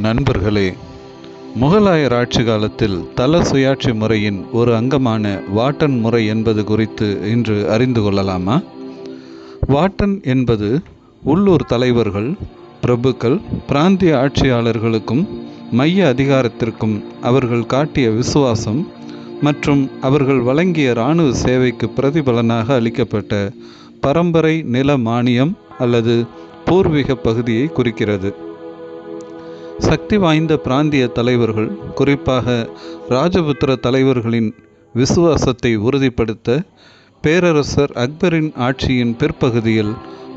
நண்பர்களே, முகலாயர் ஆட்சி காலத்தில் தல சுயாட்சி முறையின் ஒரு அங்கமான வாட்டன் முறை என்பது குறித்து இன்று அறிந்து கொள்ளலாமா? வாட்டன் என்பது உள்ளூர் தலைவர்கள், பிரபுக்கள், பிராந்திய ஆட்சியாளர்களுக்கும் மைய அதிகாரத்திற்கும் அவர்கள் காட்டிய விசுவாசம் மற்றும் அவர்கள் வழங்கிய இராணுவ சேவைக்கு பிரதிபலனாக அளிக்கப்பட்ட பரம்பரை நில மானியம் அல்லது பூர்வீக பகுதியை குறிக்கிறது. சக்தி வாய்ந்த பிராந்திய தலைவர்கள், குறிப்பாக ராஜபுத்திர தலைவர்களின் விசுவாசத்தை உறுதிப்படுத்த பேரரசர் அக்பரின் ஆட்சியின் பிற்பகுதியில்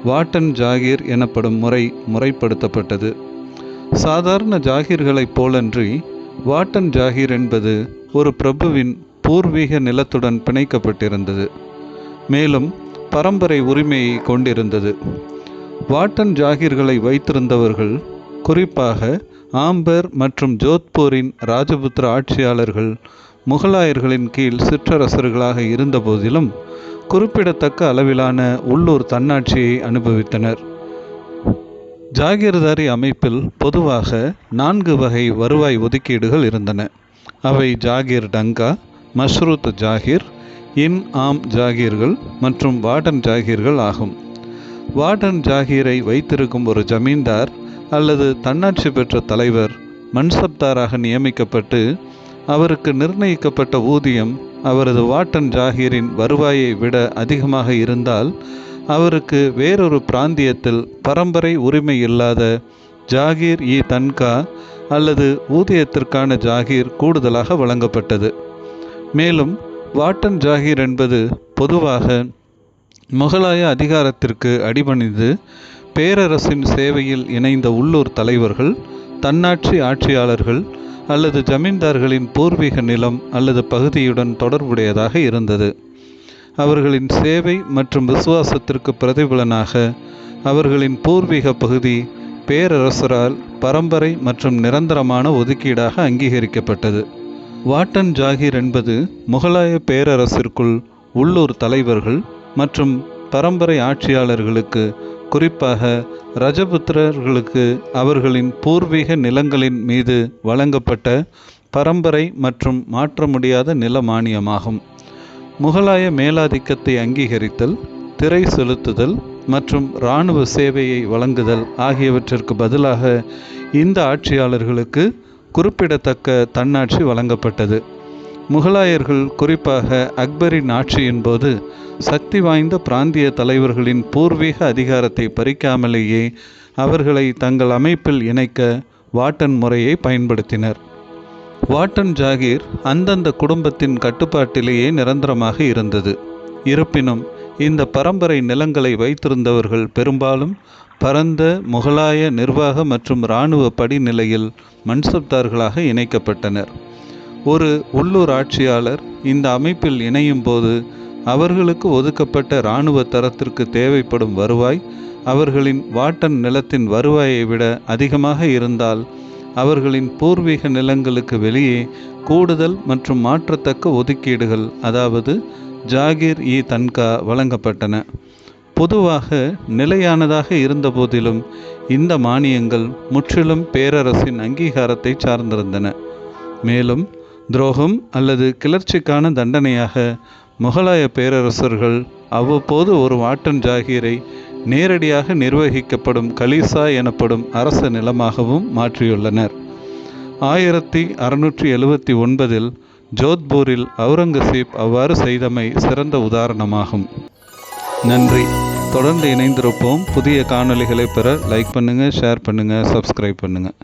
வாட்டன் ஜாகீர் எனப்படும் முறை முறைப்படுத்தப்பட்டது. சாதாரண ஜாகீர்களைப் போலன்றி வாட்டன் ஜாகீர் என்பது ஒரு பிரபுவின் பூர்வீக நிலத்துடன் பிணைக்கப்பட்டிருந்தது, மேலும் பரம்பரை உரிமையை கொண்டிருந்தது. வாட்டன் ஜாகீர்களை வைத்திருந்தவர்கள் குறிப்பாக ஆம்பர் மற்றும் ஜோத்பூரின் ராஜபுத்திர ஆட்சியாளர்கள் முகலாயர்களின் கீழ் சிற்றரசர்களாக இருந்தபோதிலும் குறிப்பிடத்தக்க அளவிலான உள்ளூர் தன்னாட்சியை அனுபவித்தனர். ஜாகீர்தாரி அமைப்பில் பொதுவாக 4 வகை வருவாய் ஒதுக்கீடுகள் இருந்தன. அவை ஜாகீர் டங்கா, மஷ்ரூத் ஜாகீர், இன் ஆம் ஜாகீர்கள் மற்றும் வார்டன் ஜாகீர்கள் ஆகும். வார்டன் ஜாகீரை வைத்திருக்கும் ஒரு ஜமீன்தார் அல்லது தன்னாட்சி பெற்ற தலைவர் மன்சப்தாராக நியமிக்கப்பட்டு அவருக்கு நிர்ணயிக்கப்பட்ட ஊதியம் அவரது வாட்டன் ஜாகீரின் வருவாயை விட அதிகமாக இருந்தால் அவருக்கு வேறொரு பிராந்தியத்தில் பரம்பரை உரிமை இல்லாத ஜாகீர் இ தன்கா அல்லது ஊதியத்திற்கான ஜாகீர் கூடுதலாக வழங்கப்பட்டது. மேலும் வாட்டன் ஜாகீர் என்பது பொதுவாக முகலாய அதிகாரத்திற்கு அடிபணிந்து பேரரசின் சேவையில் இணைந்த உள்ளூர் தலைவர்கள், தன்னாட்சி ஆட்சியாளர்கள் அல்லது ஜமீன்தார்களின் பூர்வீக நிலம் அல்லது பகுதியுடன் தொடர்புடையதாக இருந்தது. அவர்களின் சேவை மற்றும் விசுவாசத்திற்கு பிரதிபலனாக அவர்களின் பூர்வீக பகுதி பேரரசரால் பரம்பரை மற்றும் நிரந்தரமான ஒதுக்கீடாக அங்கீகரிக்கப்பட்டது. வாட்டன் ஜாகீர் என்பது முகலாய பேரரசிற்குள் உள்ளூர் தலைவர்கள் மற்றும் பரம்பரை ஆட்சியாளர்களுக்கு, குறிப்பாக ரஜபுத்திரர்களுக்கு அவர்களின் பூர்வீக நிலங்களின் மீது வழங்கப்பட்ட பரம்பரை மற்றும் மாற்ற முடியாத நில மானியமாகும். முகலாய மேலாதிக்கத்தை அங்கீகரித்தல், திரை செலுத்துதல் மற்றும் இராணுவ சேவையை வழங்குதல் ஆகியவற்றிற்கு பதிலாக இந்த ஆட்சியாளர்களுக்கு குறிப்பிடத்தக்க தன்னாட்சி வழங்கப்பட்டது. முகலாயர்கள், குறிப்பாக அக்பரின் ஆட்சியின் போது சக்தி வாய்ந்த பிராந்திய தலைவர்களின் பூர்வீக அதிகாரத்தை பறிக்காமலேயே அவர்களை தங்கள் அமைப்பில் இணைக்க வாட்டன் முறையை பயன்படுத்தினர். வாட்டன் ஜாகீர் அந்தந்த குடும்பத்தின் கட்டுப்பாட்டிலேயே நிரந்தரமாக இருந்தது. இருப்பினும் இந்த பரம்பரை நிலங்களை வைத்திருந்தவர்கள் பெரும்பாலும் பரந்த முகலாய நிர்வாக மற்றும் இராணுவ படிநிலையில் மன்சப்தார்களாக இணைக்கப்பட்டனர். ஒரு உள்ளூர் ஆட்சியாளர் இந்த அமைப்பில் இணையும் போது அவர்களுக்கு ஒதுக்கப்பட்ட இராணுவ தரத்திற்கு தேவைப்படும் வருவாய் அவர்களின் வாட்டன் நிலத்தின் வருவாயை விட அதிகமாக இருந்தால் அவர்களின் பூர்வீக நிலங்களுக்கு வெளியே கூடுதல் மற்றும் மாற்றத்தக்க ஒதுக்கீடுகள், அதாவது ஜாகீர் இ தன்கா வழங்கப்பட்டன. பொதுவாக நிலையானதாக இருந்தபோதிலும் இந்த மானியங்கள் முற்றிலும் பேரரசின் அங்கீகாரத்தை சார்ந்திருந்தன. மேலும் துரோகம் அல்லது கிளர்ச்சிக்கான தண்டனையாக முகலாய பேரரசர்கள் அவ்வப்போது ஒரு வாட்டன் ஜாகீரை நேரடியாக நிர்வகிக்கப்படும் கலீசா எனப்படும் அரச நிலமாகவும் மாற்றியுள்ளனர். 1679 ஜோத்பூரில் அவுரங்கசீப் அவ்வாறு செய்தமை சிறந்த உதாரணமாகும். நன்றி. தொடர்ந்து இணைந்திருப்போம். புதிய காணொளிகளை பெற லைக் பண்ணுங்கள், ஷேர் பண்ணுங்கள், சப்ஸ்கிரைப் பண்ணுங்கள்.